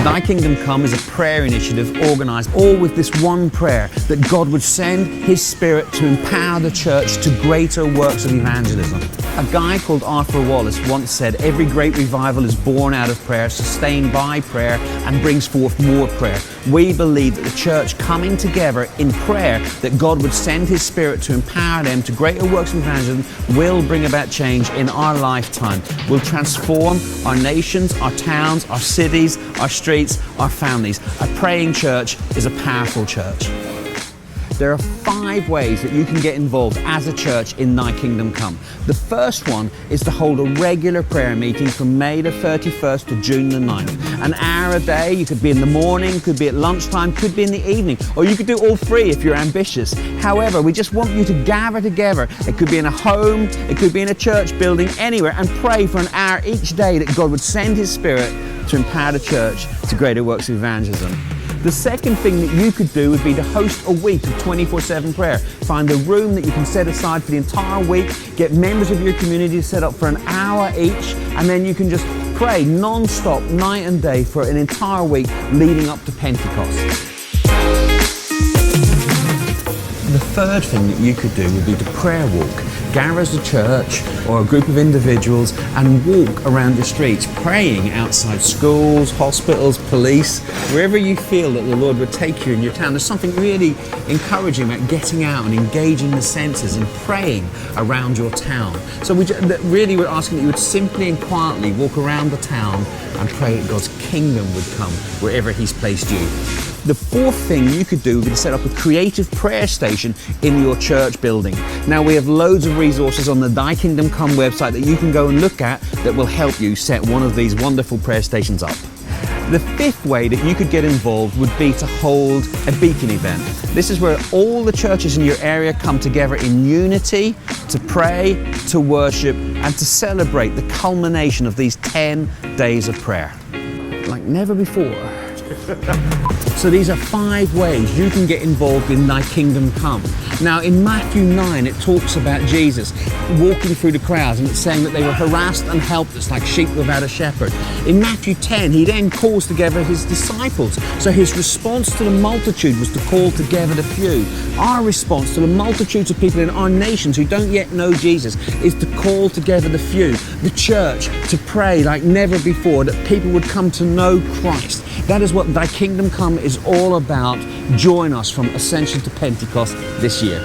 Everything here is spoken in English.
Thy Kingdom Come is a prayer initiative organised all with this one prayer, that God would send His Spirit to empower the church to greater works of evangelism. A guy called Arthur Wallace once said, every great revival is born out of prayer, sustained by prayer, and brings forth more prayer. We believe that the church coming together in prayer, that God would send His Spirit to empower them to greater works of evangelism, will bring about change in our lifetime, will transform our nations, our towns, our cities, our streets, our families. A praying church is a powerful church. There are 5 ways that you can get involved as a church in Thy Kingdom Come. The first one is to hold a regular prayer meeting from May the 31st to June the 9th. An hour a day. You could be in the morning, could be at lunchtime, could be in the evening, or you could do all 3 if you're ambitious. However, we just want you to gather together. It could be in a home, it could be in a church building, anywhere, and pray for an hour each day that God would send His Spirit to empower the church to greater works of evangelism. The second thing that you could do would be to host a week of 24/7 prayer. Find a room that you can set aside for the entire week, get members of your community to set up for an hour each, and then you can just pray non-stop, night and day for an entire week leading up to Pentecost. The third thing that you could do would be to prayer walk. Gather as a church or a group of individuals and walk around your streets, praying outside schools, hospitals, police, wherever you feel that the Lord would take you in your town. There's something really encouraging about getting out and engaging the senses and praying around your town. So we're asking that you would simply and quietly walk around the town and pray that God's kingdom would come wherever He's placed you. The fourth thing you could do would be to set up a creative prayer station in your church building. Now, we have loads of resources on the Thy Kingdom Come website that you can go and look at that will help you set one of these wonderful prayer stations up. The fifth way that you could get involved would be to hold a beacon event. This is where all the churches in your area come together in unity to pray, to worship, and to celebrate the culmination of these 10 days of prayer. Like never before. So these are 5 ways you can get involved in Thy Kingdom Come. Now in Matthew 9 it talks about Jesus walking through the crowds, and it's saying that they were harassed and helpless like sheep without a shepherd. In Matthew 10 He then calls together His disciples. So His response to the multitude was to call together the few. Our response to the multitudes of people in our nations who don't yet know Jesus is to call together the few, the church, to pray like never before that people would come to know Christ. That is what Thy Kingdom Come is all about. Join us from Ascension to Pentecost this year.